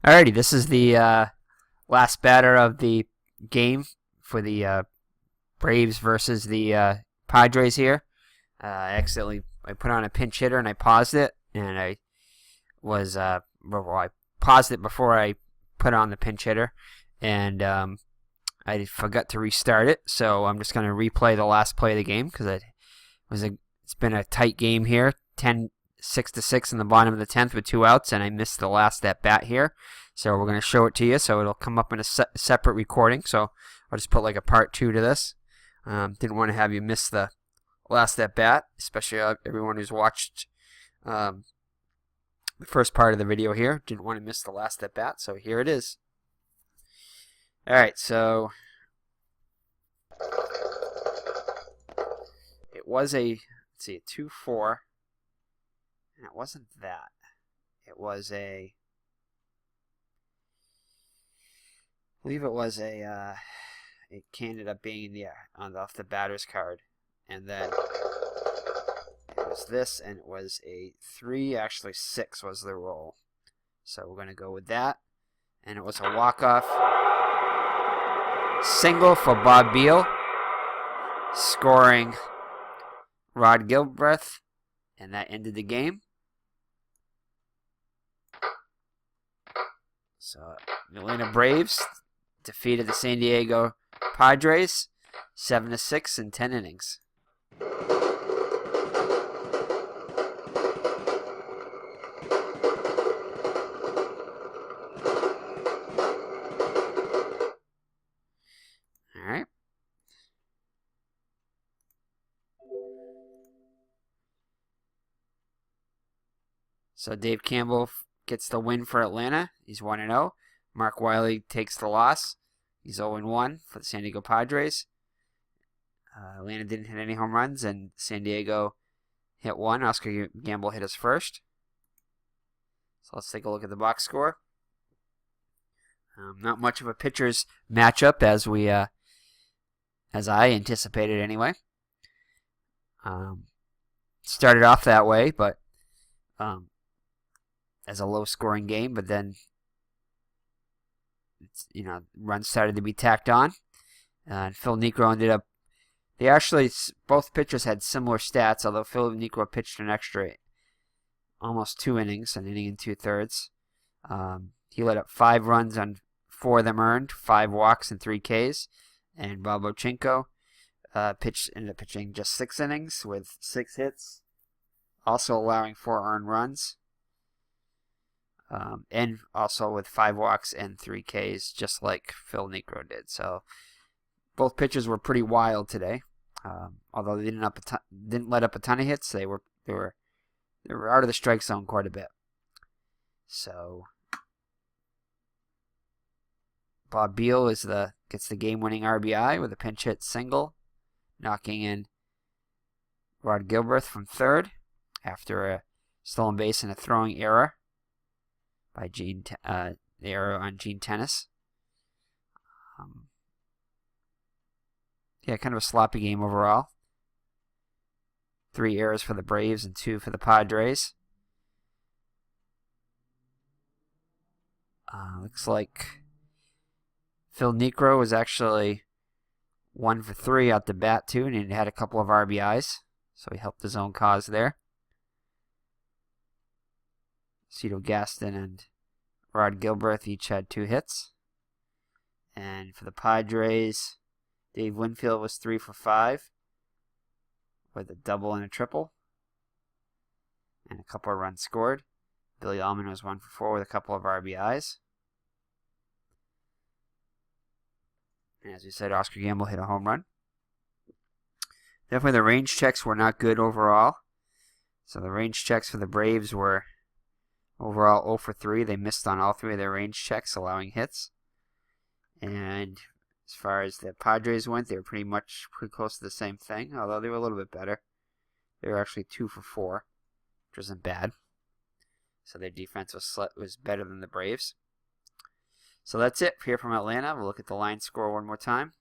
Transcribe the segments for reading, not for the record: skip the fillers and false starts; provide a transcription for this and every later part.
Alrighty, this is the last batter of the game for the Braves versus the Padres here. I put on a pinch hitter and I paused it, and I paused it before I put on the pinch hitter, and I forgot to restart it. So I'm just going to replay the last play of the game because it's been a tight game here, 6-6 in the bottom of the 10th with 2 outs, and I missed the last at bat here. So we're going to show it to you, so it'll come up in a separate recording. So I'll just put like a part 2 to this. Didn't want to have you miss the last at bat, especially everyone who's watched the first part of the video here. Didn't want to miss the last at bat, so here it is. Alright, so it was a 2-4. And it wasn't that. It was I believe it was it ended up being off the batter's card. And then it was this, and it was a 3, actually 6 was the roll. So we're going to go with that. And it was a walk-off single for Bob Beal, scoring Rod Gilbreth, and that ended the game. So the Atlanta Braves defeated the San Diego Padres 7-6 in 10 innings. All right. So Dave Campbell gets the win for Atlanta. He's 1-0. Mark Wiley takes the loss. He's 0-1 for the San Diego Padres. Atlanta didn't hit any home runs, and San Diego hit one. Oscar Gamble hit us first. So let's take a look at the box score. Not much of a pitcher's matchup as I anticipated anyway. Started off that way, but as a low-scoring game, but then runs started to be tacked on. And Phil Niekro ended up. Both pitchers had similar stats, although Phil Niekro pitched an extra almost 2 innings, an inning and 2/3. He let up 5 runs on 4 of them earned, 5 walks and 3 Ks. And Bob OWCHINKO ended up pitching just 6 innings with 6 hits, also allowing 4 earned runs. And also with 5 walks and 3 Ks, just like Phil Niekro did. So both pitchers were pretty wild today. Although they didn't let up a ton of hits, they were out of the strike zone quite a bit. So Bob Beal gets the game-winning RBI with a pinch hit single, knocking in Rod Gilbreth from third after a stolen base and a throwing error by the error on Gene Tennis. Kind of a sloppy game overall. 3 errors for the Braves and 2 for the Padres. Looks like Phil Niekro was actually 1 for 3 out the bat too, and he had a couple of RBIs, so he helped his own cause there. Cito Gaston and Rod Gilbreth each had 2 hits. And for the Padres, Dave Winfield was 3 for 5 with a double and a triple and a couple of runs scored. Billy Allman was 1 for 4 with a couple of RBIs. And as we said, Oscar Gamble hit a home run. Definitely the range checks were not good overall. So the range checks for the Braves were overall 0 for 3. They missed on all 3 of their range checks, allowing hits. And as far as the Padres went, they were pretty close to the same thing, although they were a little bit better. They were actually 2 for 4, which wasn't bad. So their defense was better than the Braves. So that's it here from Atlanta. We'll look at the line score one more time.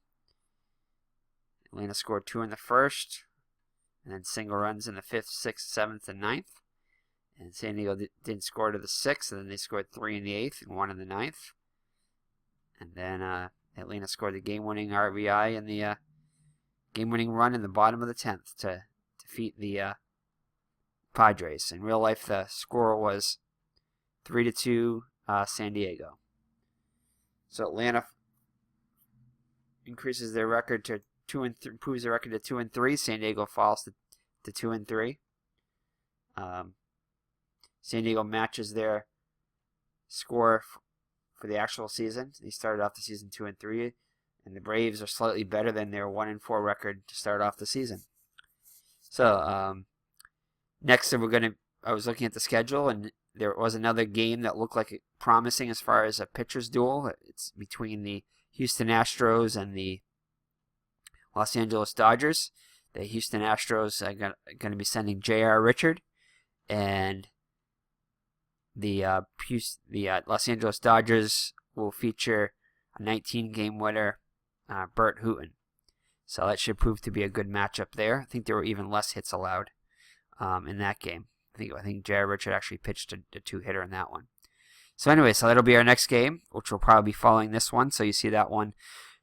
Atlanta scored 2 in the first, and then single runs in the 5th, 6th, 7th, and 9th. And San Diego didn't score to the 6th, and then they scored 3 in the 8th and 1 in the 9th. And then Atlanta scored the game-winning RBI in the game-winning run in the bottom of the 10th to defeat the Padres. In real life, the score was 3-2 San Diego. So Atlanta increases their record to 2-3, improves their record to 2-3. San Diego falls to 2-3. San Diego matches their score for the actual season. They started off the season 2-3, and the Braves are slightly better than their 1-4 record to start off the season. So next, I was looking at the schedule, and there was another game that looked like promising as far as a pitcher's duel. It's between the Houston Astros and the Los Angeles Dodgers. The Houston Astros are going to be sending J.R. Richard, and the Los Angeles Dodgers will feature a 19-game winner, Bert Hooton. So that should prove to be a good matchup there. I think there were even less hits allowed in that game. I think J.R. Richard actually pitched a 2-hitter in that one. So anyway, so that'll be our next game, which will probably be following this one. So you see that one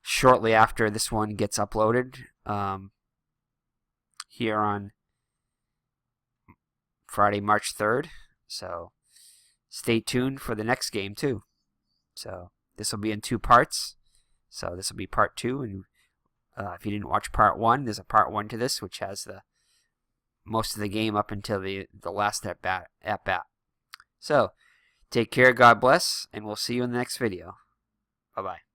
shortly after this one gets uploaded here on Friday, March 3rd. So stay tuned for the next game too. So this will be in 2 parts. So this will be part 2, and if you didn't watch part 1, there's a part 1 to this, which has the most of the game up until the last at bat. So take care, God bless, and we'll see you in the next video. Bye bye.